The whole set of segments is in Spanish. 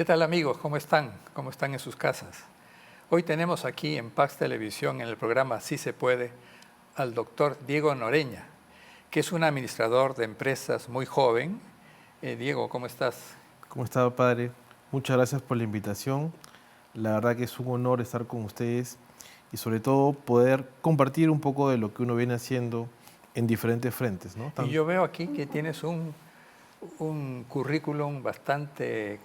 ¿Qué tal amigos? ¿Cómo están? ¿Cómo están en sus casas? Hoy tenemos aquí en Pax Televisión, en el programa Sí se puede, al doctor Diego Noreña, que es un administrador de empresas muy joven. Diego, ¿cómo estás? ¿Cómo está, padre? Muchas gracias por la invitación. La verdad que es un honor estar con ustedes y sobre todo poder compartir un poco de lo que uno viene haciendo en diferentes frentes, ¿no? Y yo veo aquí que tienes un currículum bastante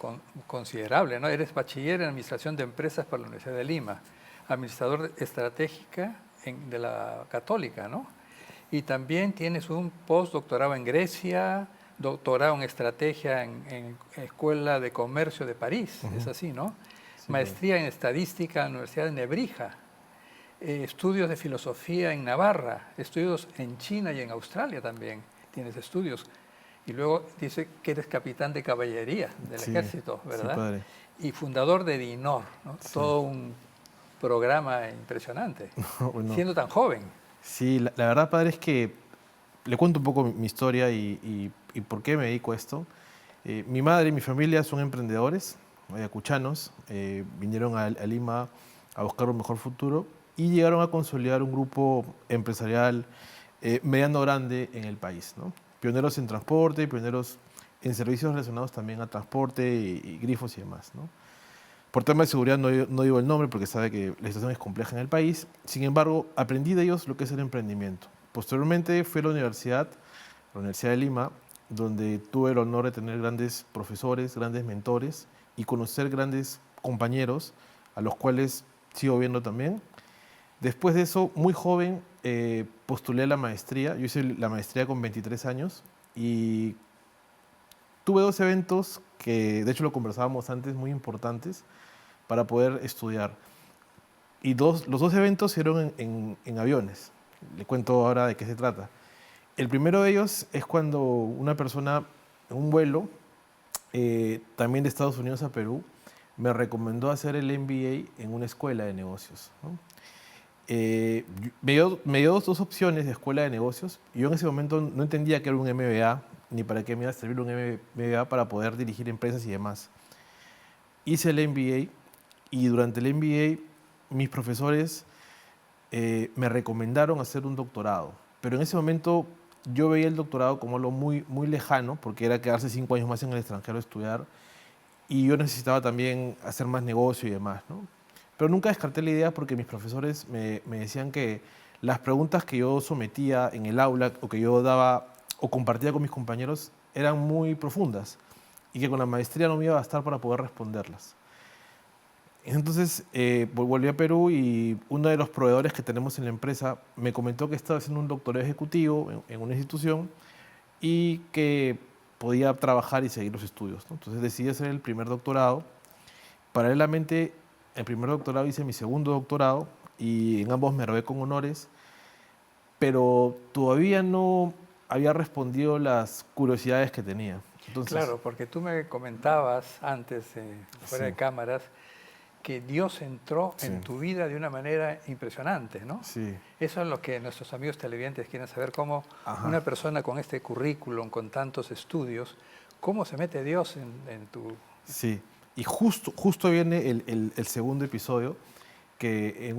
considerable, ¿no? Eres bachiller en Administración de Empresas por la Universidad de Lima, administrador estratégica de la Católica, ¿no? Y también tienes un postdoctorado en Grecia, doctorado en estrategia en Escuela de Comercio de París, es así, ¿no? Sí, padre. Maestría en estadística en la Universidad de Nebrija, estudios de filosofía en Navarra, estudios en China y en Australia también, tienes estudios. Y luego dice que eres capitán de caballería del Sí, ejército, sí, ¿verdad? padre. Y fundador de DINOR, ¿no? Sí. Todo un programa impresionante, Bueno, siendo tan joven. sí, la verdad, padre, es que le cuento un poco mi historia y por qué me dedico a esto. Mi madre y mi familia son emprendedores, ayacuchanos, vinieron a Lima a buscar un mejor futuro y llegaron a consolidar un grupo empresarial mediano grande en el país, ¿no? Pioneros en transporte, pioneros en servicios relacionados también a transporte y grifos y demás, ¿no? Por tema de seguridad no digo el nombre porque sabe que la situación es compleja en el país. Sin embargo, aprendí de ellos lo que es el emprendimiento. Posteriormente fui a la Universidad de Lima, donde tuve el honor de tener grandes profesores, grandes mentores y conocer grandes compañeros a los cuales sigo viendo también. Después de eso, muy joven, postulé a la maestría. Yo hice la maestría con 23 años y tuve dos eventos que, de hecho, lo conversábamos antes, muy importantes para poder estudiar. Y los dos eventos se dieron en aviones. Le cuento ahora de qué se trata. El primero de ellos es cuando una persona en un vuelo, también de Estados Unidos a Perú, me recomendó hacer el MBA en una escuela de negocios, ¿no? Me dio dos opciones de escuela de negocios y yo en ese momento no entendía que era un MBA ni para qué me iba a servir un MBA para poder dirigir empresas y demás. Hice el MBA y durante el MBA mis profesores me recomendaron hacer un doctorado, pero en ese momento yo veía el doctorado como algo muy lejano porque era quedarse 5 años más en el extranjero a estudiar y yo necesitaba también hacer más negocio y demás, ¿no? Pero nunca descarté la idea porque mis profesores me decían que las preguntas que yo sometía en el aula o que yo daba o compartía con mis compañeros eran muy profundas y que con la maestría no me iba a bastar para poder responderlas. Entonces volví a Perú y uno de los proveedores que tenemos en la empresa me comentó que estaba haciendo un doctorado ejecutivo en una institución y que podía trabajar y seguir los estudios, ¿no? Entonces decidí hacer el primer doctorado. Paralelamente, el primer doctorado hice mi segundo doctorado y en ambos me gradué con honores, pero todavía no había respondido las curiosidades que tenía. Entonces, Claro, porque tú me comentabas antes, fuera sí, de cámaras, que Dios entró sí, en tu vida de una manera impresionante, ¿no? sí, Eso es lo que nuestros amigos televidentes quieren saber, cómo ajá, una persona con este currículum, con tantos estudios, cómo se mete Dios en tu... sí. Y justo viene el segundo episodio, que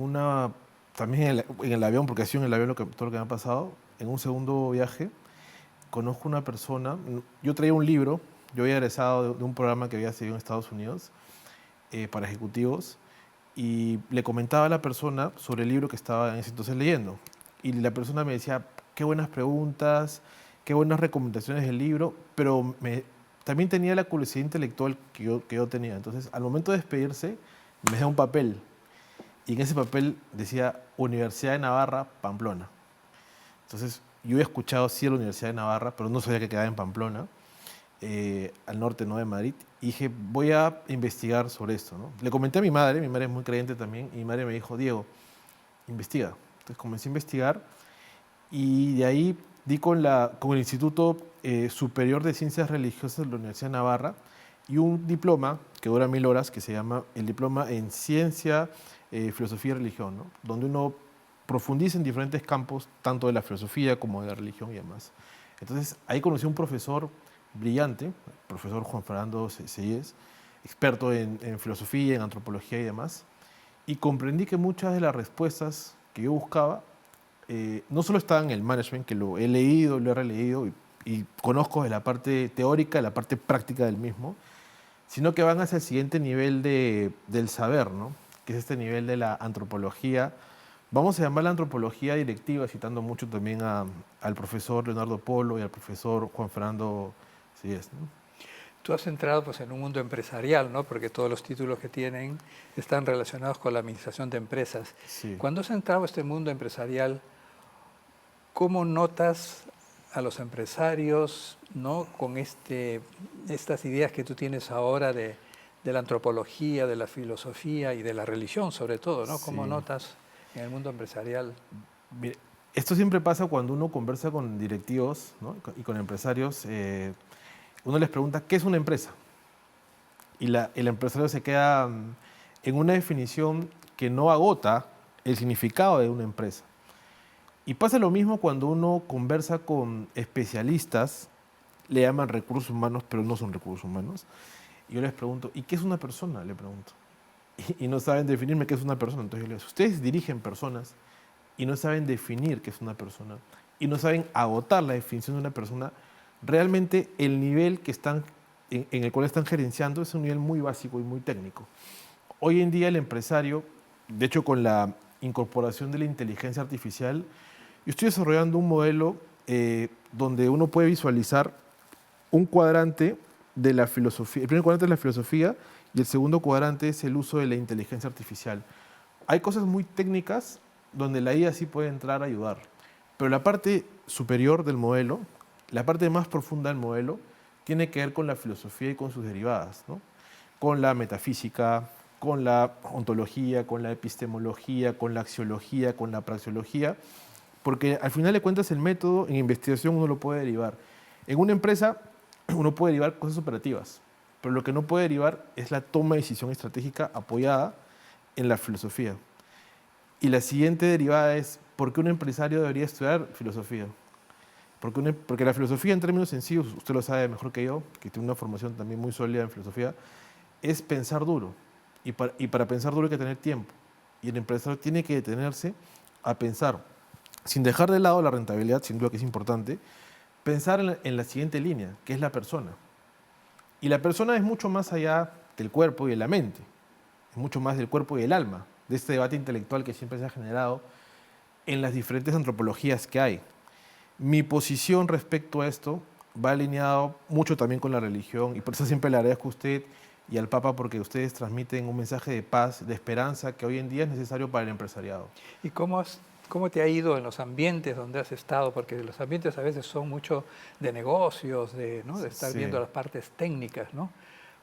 también en el avión, porque ha sido en el avión todo lo que me ha pasado, en un segundo viaje, conozco una persona, yo traía un libro, yo había egresado de un programa que había seguido en Estados Unidos para ejecutivos y le comentaba a la persona sobre el libro que estaba en ese entonces leyendo. Y la persona me decía, qué buenas preguntas, qué buenas recomendaciones del libro, pero también tenía la curiosidad intelectual que yo tenía. Entonces, al momento de despedirse, me da un papel y en ese papel decía Universidad de Navarra, Pamplona. Entonces, yo había escuchado sí la Universidad de Navarra, pero no sabía que quedaba en Pamplona, al norte, ¿no?, de Madrid. Y dije, voy a investigar sobre esto, ¿no? Le comenté a mi madre es muy creyente también, y mi madre me dijo, Diego, investiga. Entonces comencé a investigar y de ahí di con el Instituto Superior de Ciencias Religiosas de la Universidad de Navarra y un diploma que dura 1000 horas que se llama el Diploma en Ciencia, Filosofía y Religión, ¿no? Donde uno profundiza en diferentes campos, tanto de la filosofía como de la religión y demás. Entonces ahí conocí a un profesor brillante, el profesor Juan Fernando Sellés, experto en filosofía, en antropología y demás, y comprendí que muchas de las respuestas que yo buscaba no solo estaban en el management, que lo he leído, lo he releído y conozco de la parte teórica, de la parte práctica del mismo, sino que van hacia el siguiente nivel del saber, ¿no? Que es este nivel de la antropología. Vamos a llamar la antropología directiva, citando mucho también al profesor Leonardo Polo y al profesor Juan Fernando Sies, ¿no? Tú has entrado pues, en un mundo empresarial, ¿no? Porque todos los títulos que tienen están relacionados con la administración de empresas. Sí. Cuando has entrado a este mundo empresarial, ¿cómo notas a los empresarios, ¿no? Con estas ideas que tú tienes ahora de la antropología, de la filosofía y de la religión sobre todo, ¿no? ¿Cómo Sí. notas en el mundo empresarial? Mire, esto siempre pasa cuando uno conversa con directivos, ¿no? Y con empresarios. Uno les pregunta, ¿qué es una empresa? Y el empresario se queda en una definición que no agota el significado de una empresa. Y pasa lo mismo cuando uno conversa con especialistas, le llaman recursos humanos, pero no son recursos humanos. Y yo les pregunto, ¿y qué es una persona? Le pregunto. Y no saben definirme qué es una persona. Entonces yo les digo, ustedes dirigen personas y no saben definir qué es una persona y no saben agotar la definición de una persona, realmente el nivel que están, en el cual están gerenciando es un nivel muy básico y muy técnico. Hoy en día el empresario, de hecho con la incorporación de la inteligencia artificial, yo estoy desarrollando un modelo donde uno puede visualizar un cuadrante de la filosofía. El primer cuadrante es la filosofía y el segundo cuadrante es el uso de la inteligencia artificial. Hay cosas muy técnicas donde la IA sí puede entrar a ayudar, pero la parte superior del modelo, la parte más profunda del modelo, tiene que ver con la filosofía y con sus derivadas, ¿no? Con la metafísica, con la ontología, con la epistemología, con la axiología, con la praxeología, porque al final de cuentas el método en investigación uno lo puede derivar. En una empresa uno puede derivar cosas operativas, pero lo que no puede derivar es la toma de decisión estratégica apoyada en la filosofía. Y la siguiente derivada es, ¿por qué un empresario debería estudiar filosofía? Porque la filosofía, en términos sencillos, usted lo sabe mejor que yo, que tiene una formación también muy sólida en filosofía, es pensar duro. Y para pensar duro hay que tener tiempo. Y el empresario tiene que detenerse a pensar, sin dejar de lado la rentabilidad, sin duda que es importante, pensar en la siguiente línea, que es la persona. Y la persona es mucho más allá del cuerpo y de la mente, es mucho más del cuerpo y del alma, de este debate intelectual que siempre se ha generado en las diferentes antropologías que hay. Mi posición respecto a esto va alineado mucho también con la religión y por eso siempre le agradezco a usted y al Papa porque ustedes transmiten un mensaje de paz, de esperanza que hoy en día es necesario para el empresariado. ¿Y cómo te ha ido en los ambientes donde has estado? Porque los ambientes a veces son mucho de negocios, ¿no? De estar Sí. viendo las partes técnicas, ¿no?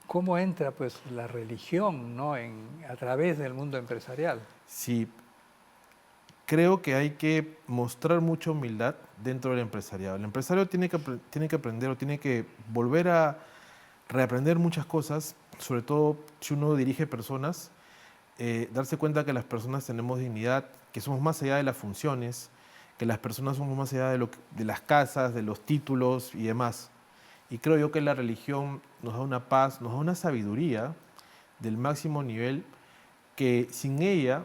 ¿Cómo entra pues, la religión, ¿no? a través del mundo empresarial? Sí, creo que hay que mostrar mucha humildad dentro del empresariado. El empresario tiene que aprender o tiene que volver a reaprender muchas cosas, sobre todo si uno dirige personas, darse cuenta que las personas tenemos dignidad, que somos más allá de las funciones, que las personas somos más allá de las casas, de los títulos y demás. Y creo yo que la religión nos da una paz, nos da una sabiduría del máximo nivel que sin ella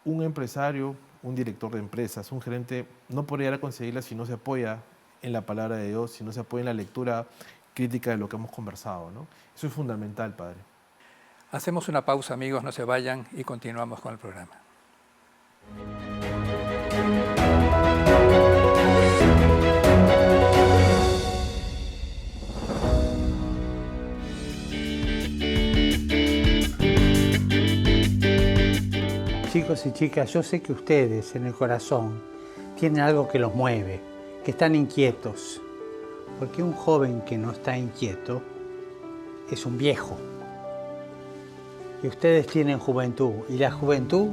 un empresario, un director de empresas, un gerente no podría conseguirla si no se apoya en la palabra de Dios, si no se apoya en la lectura crítica de lo que hemos conversado, ¿no? Eso es fundamental, padre. Hacemos una pausa, amigos, no se vayan y continuamos con el programa. Chicos y chicas, yo sé que ustedes en el corazón tienen algo que los mueve, que están inquietos, porque un joven que no está inquieto es un viejo. Y ustedes tienen juventud, y la juventud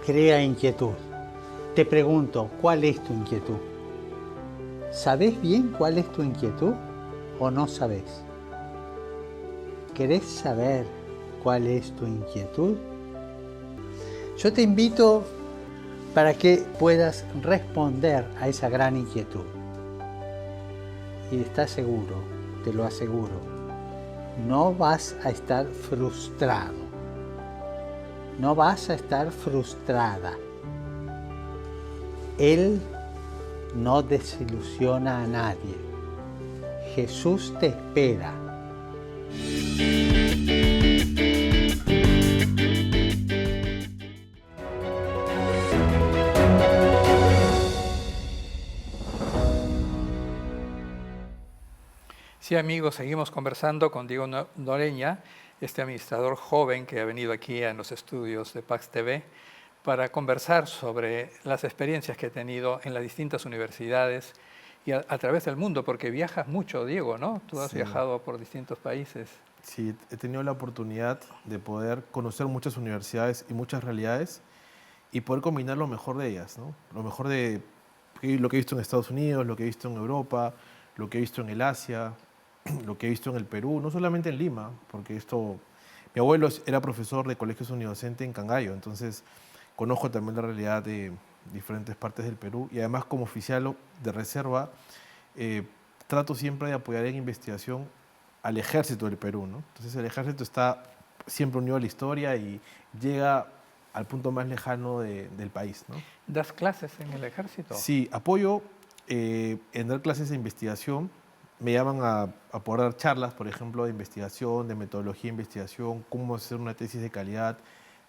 crea inquietud. Te pregunto, ¿cuál es tu inquietud? ¿Sabés bien cuál es tu inquietud o no sabés? ¿Querés saber cuál es tu inquietud? Yo te invito para que puedas responder a esa gran inquietud. Y estás seguro, te lo aseguro, no vas a estar frustrado, no vas a estar frustrada. Él no desilusiona a nadie. Jesús te espera. Sí, amigos, seguimos conversando con Diego Noreña, este administrador joven que ha venido aquí en los estudios de Pax TV para conversar sobre las experiencias que ha tenido en las distintas universidades y a través del mundo, porque viajas mucho, Diego, ¿no? Tú has Sí. viajado por distintos países. Sí, he tenido la oportunidad de poder conocer muchas universidades y muchas realidades y poder combinar lo mejor de ellas, ¿no? Lo mejor de lo que he visto en Estados Unidos, lo que he visto en Europa, lo que he visto en el Asia, lo que he visto en el Perú, no solamente en Lima, porque mi abuelo era profesor de colegios unidocente en Cangallo, entonces conozco también la realidad de diferentes partes del Perú y además como oficial de reserva trato siempre de apoyar en investigación al ejército del Perú, ¿no? Entonces el ejército está siempre unido a la historia y llega al punto más lejano del país, ¿no? ¿Das clases en el ejército? Sí, apoyo en dar clases de investigación. Me llaman a poder dar charlas, por ejemplo, de investigación, de metodología de investigación, cómo hacer una tesis de calidad.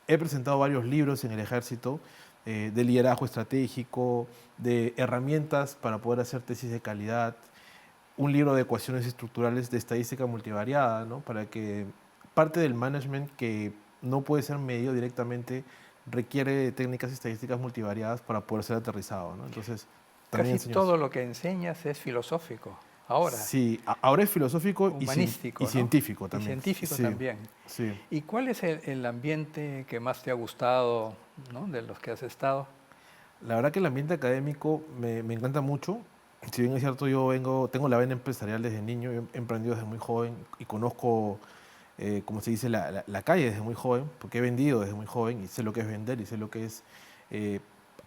He presentado varios libros en el ejército de liderazgo estratégico, de herramientas para poder hacer tesis de calidad, un libro de ecuaciones estructurales de estadística multivariada, ¿no? Para que parte del management que no puede ser medido directamente requiere de técnicas estadísticas multivariadas para poder ser aterrizado, ¿no? Entonces, también Casi todo lo que enseñas es filosófico. Ahora, sí, ahora es filosófico humanístico, y ¿no? científico también. Y científico Sí, también. sí. ¿Y cuál es el ambiente que más te ha gustado, ¿no? De los que has estado? La verdad que el ambiente académico me encanta mucho. Si bien es cierto, tengo la vena empresarial desde niño, he emprendido desde muy joven y conozco, como se dice, la calle desde muy joven, porque he vendido desde muy joven y sé lo que es vender y sé lo que es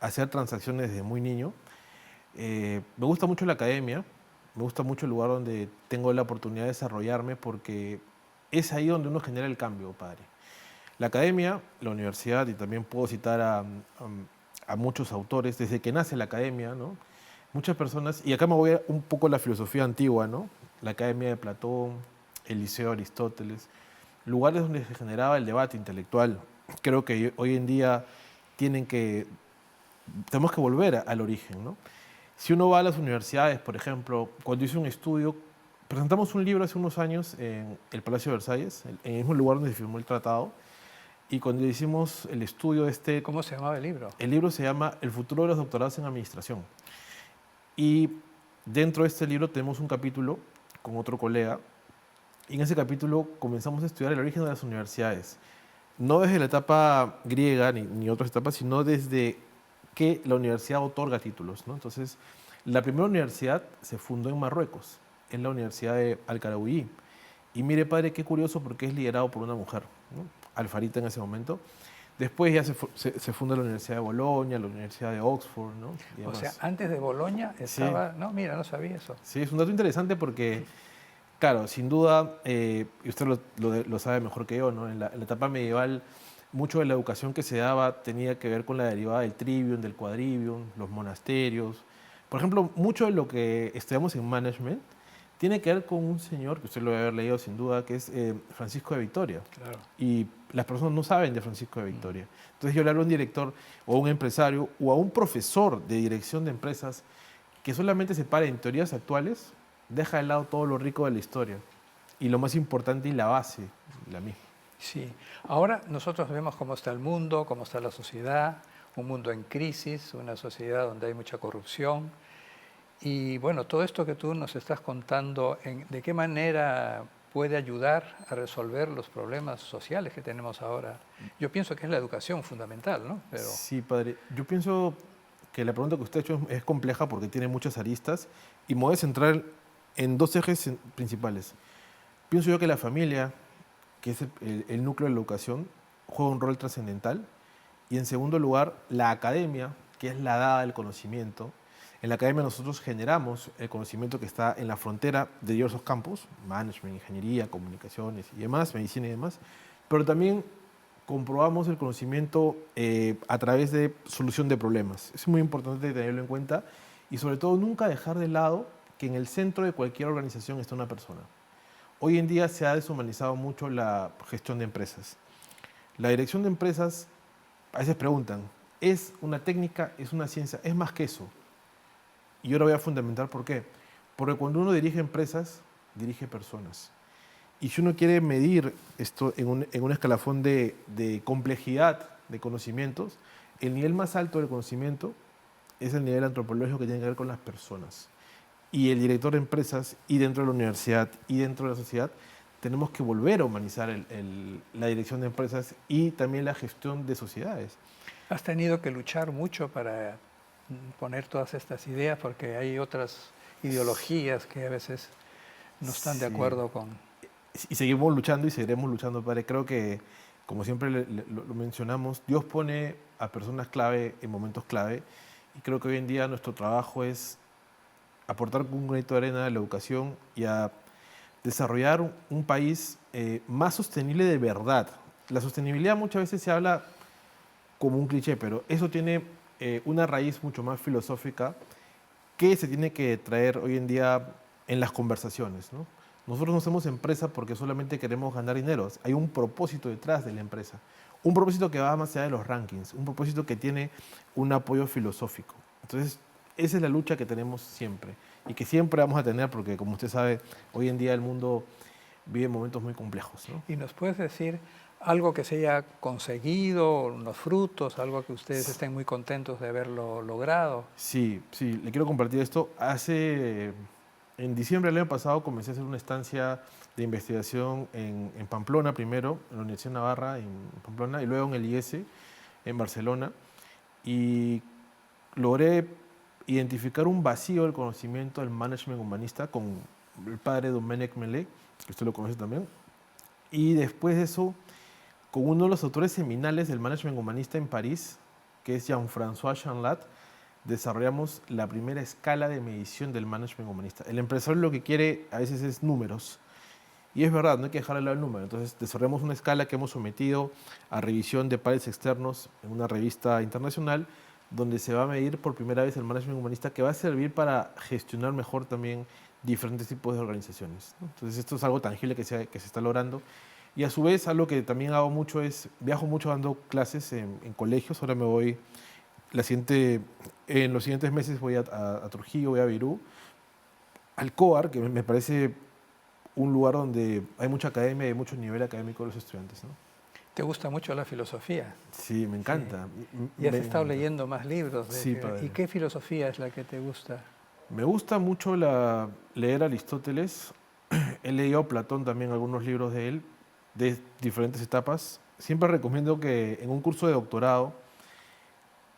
hacer transacciones desde muy niño. Me gusta mucho la academia, me gusta mucho el lugar donde tengo la oportunidad de desarrollarme porque es ahí donde uno genera el cambio, padre. La academia, la universidad, y también puedo citar a muchos autores, desde que nace la academia, ¿no? Muchas personas, y acá me voy un poco a la filosofía antigua, ¿no? La academia de Platón, el Liceo de Aristóteles, lugares donde se generaba el debate intelectual. Creo que hoy en día tenemos que volver al origen, ¿no? Si uno va a las universidades, por ejemplo, cuando hice un estudio, presentamos un libro hace unos años en el Palacio de Versalles, en el mismo lugar donde se firmó el tratado, y cuando hicimos el estudio ¿Cómo se llamaba el libro? el libro se llama El futuro de los doctorados en administración. Y dentro de este libro tenemos un capítulo con otro colega, y en ese capítulo comenzamos a estudiar el origen de las universidades, no desde la etapa griega ni otras etapas, sino desde que la universidad otorga títulos, ¿no? Entonces, la primera universidad se fundó en Marruecos, en la Universidad de Al-Qarawiyyi. Y mire, padre, qué curioso porque es liderado por una mujer, ¿no? Alfarita en ese momento. Después ya se funda la Universidad de Bolonia, la Universidad de Oxford, ¿no? Y O demás. sea, antes de Bolonia estaba... No, mira, no sabía eso. Sí, es un dato interesante porque, claro, sin duda, y usted lo sabe mejor que yo, ¿no? En la etapa medieval, mucho de la educación que se daba tenía que ver con la derivada del trivium, del quadrivium, los monasterios. Por ejemplo, mucho de lo que estudiamos en management tiene que ver con un señor, que usted lo debe haber leído sin duda, que es Francisco de Vitoria. Claro. Y las personas no saben de Francisco de Vitoria. Entonces yo le hablo a un director o a un empresario o a un profesor de dirección de empresas que solamente se para en teorías actuales, deja de lado todo lo rico de la historia y lo más importante y la base, la misma. Sí. Ahora nosotros vemos cómo está el mundo, cómo está la sociedad, un mundo en crisis, una sociedad donde hay mucha corrupción. Y bueno, todo esto que tú nos estás contando, ¿de qué manera puede ayudar a resolver los problemas sociales que tenemos ahora? Yo pienso que es la educación fundamental, ¿no? Pero... Sí, padre. Yo pienso que la pregunta que usted ha hecho es compleja porque tiene muchas aristas y me voy a centrar en dos ejes principales. Pienso yo que la familia, que es el núcleo de la educación, juega un rol trascendental. Y en segundo lugar, la academia, que es la dada del conocimiento, En la academia nosotros generamos el conocimiento que está en la frontera de diversos campos, management, ingeniería, comunicaciones y demás, medicina y demás, pero también comprobamos el conocimiento a través de solución de problemas. Es muy importante tenerlo en cuenta y sobre todo nunca dejar de lado que en el centro de cualquier organización está una persona. Hoy en día se ha deshumanizado mucho la gestión de empresas. La dirección de empresas, a veces preguntan, ¿es una técnica, es una ciencia? Es más que eso. Y ahora voy a fundamentar por qué. Porque cuando uno dirige empresas, dirige personas. Y si uno quiere medir esto en un escalafón de complejidad de conocimientos, el nivel más alto del conocimiento es el nivel antropológico que tiene que ver con las personas. Y el director de empresas, y dentro de la universidad, y dentro de la sociedad, tenemos que volver a humanizar la dirección de empresas y también la gestión de sociedades. Has tenido que luchar mucho para poner todas estas ideas porque hay otras ideologías que a veces no están de acuerdo con... Y seguimos luchando y seguiremos luchando, padre. Creo que, como siempre lo mencionamos, Dios pone a personas clave en momentos clave y creo que hoy en día nuestro trabajo es aportar un granito de arena a la educación y a desarrollar un país más sostenible de verdad. La sostenibilidad muchas veces se habla como un cliché, pero eso tiene una raíz mucho más filosófica que se tiene que traer hoy en día en las conversaciones, ¿no? Nosotros no hacemos empresa porque solamente queremos ganar dinero. Hay un propósito detrás de la empresa. Un propósito que va más allá de los rankings. Un propósito que tiene un apoyo filosófico. Entonces, esa es la lucha que tenemos siempre. Y que siempre vamos a tener porque, como usted sabe, hoy en día el mundo vive momentos muy complejos, ¿no? ¿Y nos puedes decir algo que se haya conseguido, unos frutos, algo que ustedes estén muy contentos de haberlo logrado? Sí, le quiero compartir esto. En diciembre del año pasado comencé a hacer una estancia de investigación en Pamplona primero, en la Universidad de Navarra, en Pamplona, y luego en el IES, en Barcelona. Y logré identificar un vacío del conocimiento del management humanista con el padre Domènec Mellet, que usted lo conoce también. Y después de eso, con uno de los autores seminales del management humanista en París, que es Jean-François Chanlat, desarrollamos la primera escala de medición del management humanista. El empresario lo que quiere a veces es números. Y es verdad, no hay que dejar de lado el número. Entonces desarrollamos una escala que hemos sometido a revisión de pares externos en una revista internacional donde se va a medir por primera vez el management humanista, que va a servir para gestionar mejor también diferentes tipos de organizaciones, ¿no? Entonces esto es algo tangible que se está logrando. Y a su vez algo que también hago mucho es, viajo mucho dando clases en colegios. Ahora me voy... en los siguientes meses voy a Trujillo, voy a Virú, al COAR, que me parece un lugar donde hay mucha academia y mucho nivel académico de los estudiantes, ¿no? ¿Te gusta mucho la filosofía? Sí, me encanta. Sí. ¿Y has estado leyendo más libros? Sí, padre. ¿Y qué filosofía es la que te gusta? Me gusta mucho leer a Aristóteles. He leído a Platón también, algunos libros de él, de diferentes etapas. Siempre recomiendo que en un curso de doctorado,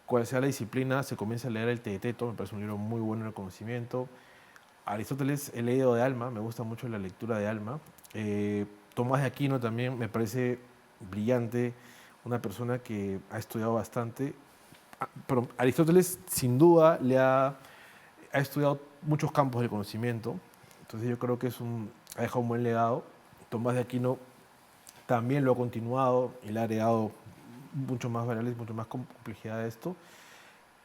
cual sea la disciplina, se comienza a leer el Teeteto, me parece un libro muy bueno en el conocimiento. Aristóteles he leído de Alma, me gusta mucho la lectura de Alma. Tomás de Aquino también me parece brillante, una persona que ha estudiado bastante. Pero Aristóteles sin duda ha estudiado muchos campos del conocimiento, entonces yo creo que ha dejado un buen legado. Tomás de Aquino también lo ha continuado y le ha agregado mucho más variables, mucho más complejidad de esto.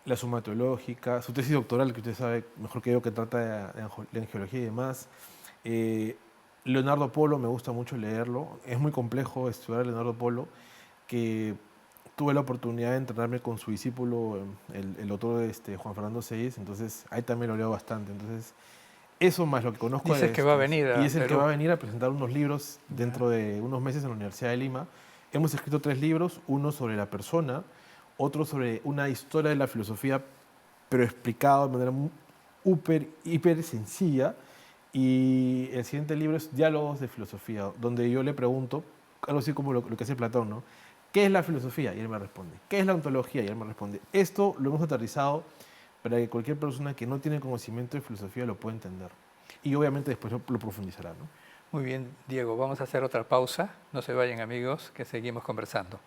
La suma teológica, su tesis doctoral, que usted sabe mejor que yo, que trata de angiología y demás. Leonardo Polo, me gusta mucho leerlo. Es muy complejo estudiar a Leonardo Polo, que tuve la oportunidad de entrenarme con su discípulo, el autor Juan Fernando Seyes, entonces ahí también lo leo bastante. Entonces, eso más lo que conozco. Dices que va a venir a Y es el Perú. que va a venir a presentar unos libros dentro de unos meses en la Universidad de Lima. Hemos escrito 3 libros, uno sobre la persona, otro sobre una historia de la filosofía, pero explicado de manera hiper sencilla. Y el siguiente libro es Diálogos de Filosofía, donde yo le pregunto, algo así como lo que hace Platón, ¿no? ¿Qué es la filosofía? Y él me responde. ¿Qué es la ontología? Y él me responde. Esto lo hemos aterrizado para que cualquier persona que no tiene conocimiento de filosofía lo pueda entender. Y obviamente después lo profundizará, ¿no? Muy bien, Diego, vamos a hacer otra pausa. No se vayan, amigos, que seguimos conversando.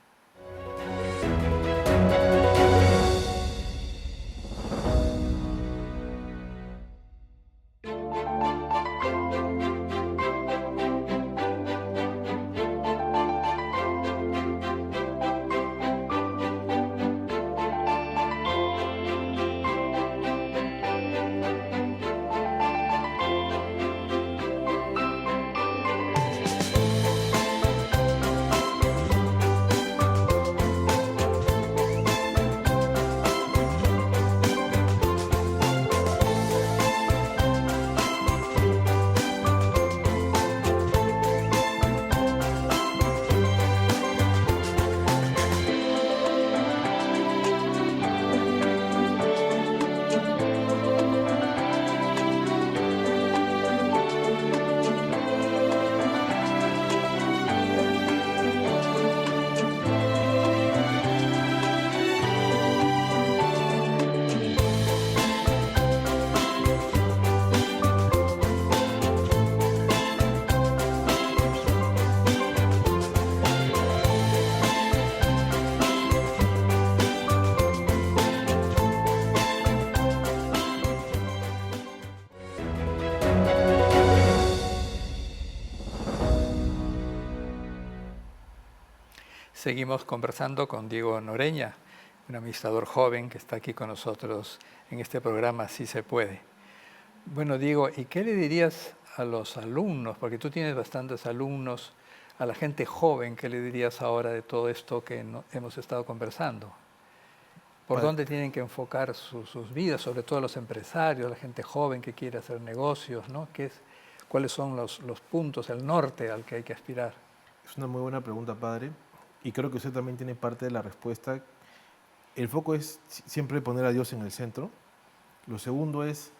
Seguimos conversando con Diego Noreña, un administrador joven que está aquí con nosotros en este programa Sí se puede. Bueno, Diego, ¿y qué le dirías a los alumnos? Porque tú tienes bastantes alumnos, a la gente joven, ¿qué le dirías ahora de todo esto que hemos estado conversando? ¿Por dónde tienen que enfocar sus vidas, sobre todo los empresarios, la gente joven que quiere hacer negocios, ¿no? ¿Cuáles son los puntos, el norte al que hay que aspirar? Es una muy buena pregunta, padre, y creo que usted también tiene parte de la respuesta. El foco es siempre poner a Dios en el centro. Lo segundo es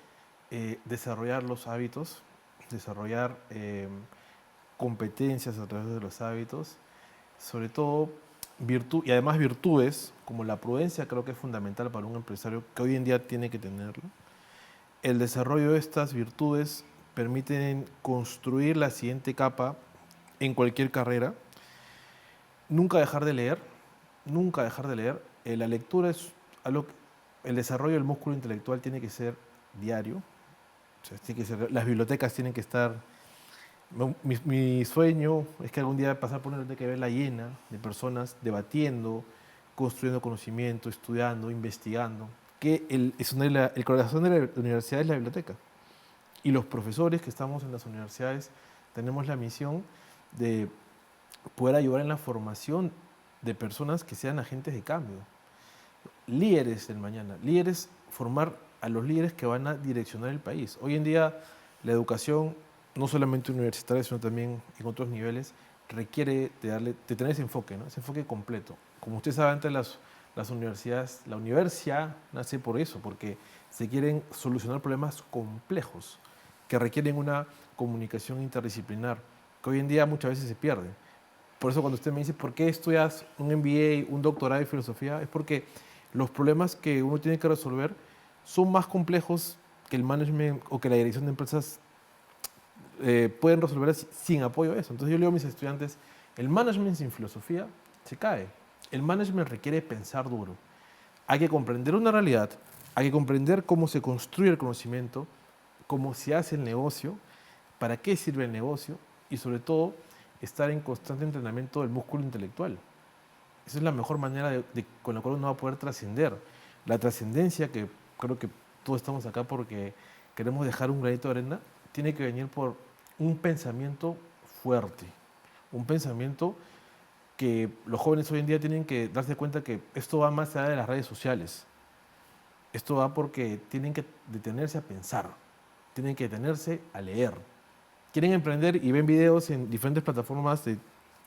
desarrollar los hábitos, desarrollar competencias a través de los hábitos, sobre todo y además virtudes como la prudencia creo que es fundamental para un empresario que hoy en día tiene que tenerlo. El desarrollo de estas virtudes permiten construir la siguiente capa en cualquier carrera. Nunca dejar de leer, nunca dejar de leer. La lectura es algo, el desarrollo del músculo intelectual tiene que ser diario. O sea, tiene que ser, las bibliotecas tienen que estar. Mi sueño es que algún día pasar por una biblioteca y verla llena de personas debatiendo, construyendo conocimiento, estudiando, investigando. Que el corazón de la universidad es la biblioteca. Y los profesores que estamos en las universidades tenemos la misión de poder ayudar en la formación de personas que sean agentes de cambio. Líderes del mañana, formar a los líderes que van a direccionar el país. Hoy en día la educación, no solamente universitaria, sino también en otros niveles, requiere de tener ese enfoque, ¿no? Ese enfoque completo. Como usted sabe, antes las universidades, la universidad nace por eso, porque se quieren solucionar problemas complejos que requieren una comunicación interdisciplinar, que hoy en día muchas veces se pierde. Por eso cuando usted me dice, ¿por qué estudias un MBA, un doctorado en filosofía? Es porque los problemas que uno tiene que resolver son más complejos que el management o que la dirección de empresas pueden resolver sin apoyo a eso. Entonces yo le digo a mis estudiantes, el management sin filosofía se cae. El management requiere pensar duro. Hay que comprender una realidad, hay que comprender cómo se construye el conocimiento, cómo se hace el negocio, para qué sirve el negocio y sobre todo estar en constante entrenamiento del músculo intelectual. Esa es la mejor manera con la cual uno va a poder trascender. La trascendencia, que creo que todos estamos acá porque queremos dejar un granito de arena, tiene que venir por un pensamiento fuerte, un pensamiento que los jóvenes hoy en día tienen que darse cuenta que esto va más allá de las redes sociales. Esto va porque tienen que detenerse a pensar, tienen que detenerse a leer. Quieren emprender y ven videos en diferentes plataformas de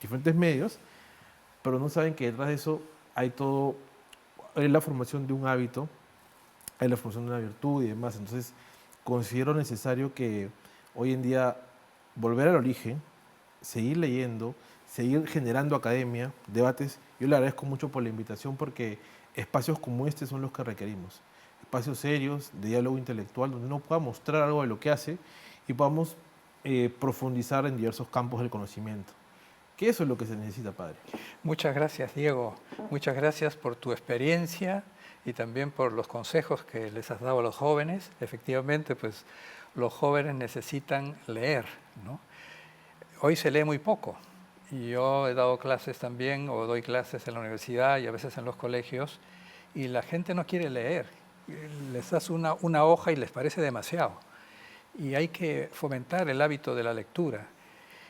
diferentes medios, pero no saben que detrás de eso hay la formación de un hábito, hay la formación de una virtud y demás. Entonces, considero necesario que hoy en día volver al origen, seguir leyendo, seguir generando academia, debates. Yo le agradezco mucho por la invitación porque espacios como este son los que requerimos. Espacios serios, de diálogo intelectual, donde uno pueda mostrar algo de lo que hace y podamos profundizar en diversos campos del conocimiento. Que eso es lo que se necesita, padre. Muchas gracias, Diego. Muchas gracias por tu experiencia y también por los consejos que les has dado a los jóvenes. Efectivamente, pues los jóvenes necesitan leer, ¿no? Hoy se lee muy poco. Y yo he dado clases también, o doy clases en la universidad y a veces en los colegios, y la gente no quiere leer. Les das una hoja y les parece demasiado. Y hay que fomentar el hábito de la lectura.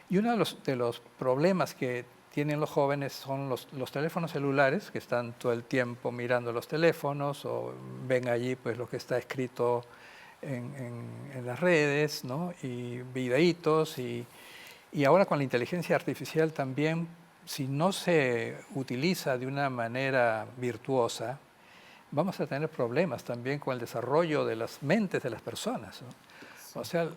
Y uno de los problemas que tienen los jóvenes son los teléfonos celulares, que están todo el tiempo mirando los teléfonos o ven allí pues, lo que está escrito en las redes, ¿no? Y videitos. Y ahora con la inteligencia artificial también, si no se utiliza de una manera virtuosa, vamos a tener problemas también con el desarrollo de las mentes de las personas, ¿no? O sea,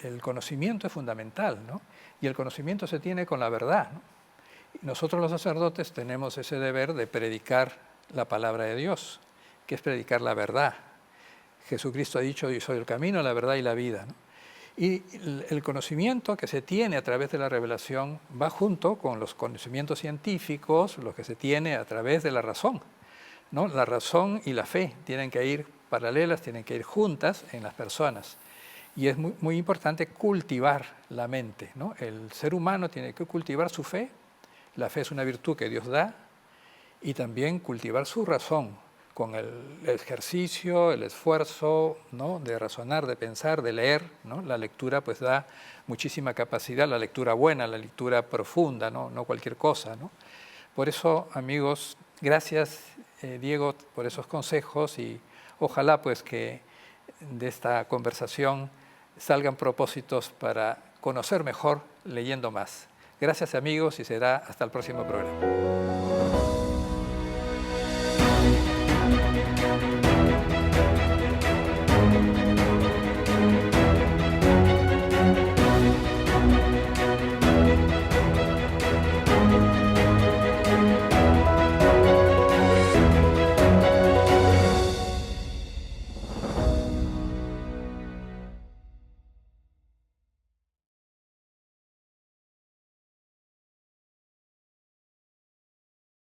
el conocimiento es fundamental, ¿no? Y el conocimiento se tiene con la verdad, ¿no? Y nosotros los sacerdotes tenemos ese deber de predicar la palabra de Dios, que es predicar la verdad. Jesucristo ha dicho, yo soy el camino, la verdad y la vida, ¿no? Y el conocimiento que se tiene a través de la revelación va junto con los conocimientos científicos, los que se tiene a través de la razón, ¿no? La razón y la fe tienen que ir paralelas, tienen que ir juntas en las personas. Y es muy, muy importante cultivar la mente, ¿no? El ser humano tiene que cultivar su fe La fe es una virtud que Dios da, y también cultivar su razón con el ejercicio, el esfuerzo, ¿no?, de razonar, de pensar, de leer, ¿no? La lectura pues da muchísima capacidad, la lectura buena, la lectura profunda, no cualquier cosa, ¿no? Por eso, amigos, gracias Diego por esos consejos, y ojalá pues que de esta conversación salgan propósitos para conocer mejor leyendo más. Gracias amigos, y será hasta el próximo programa.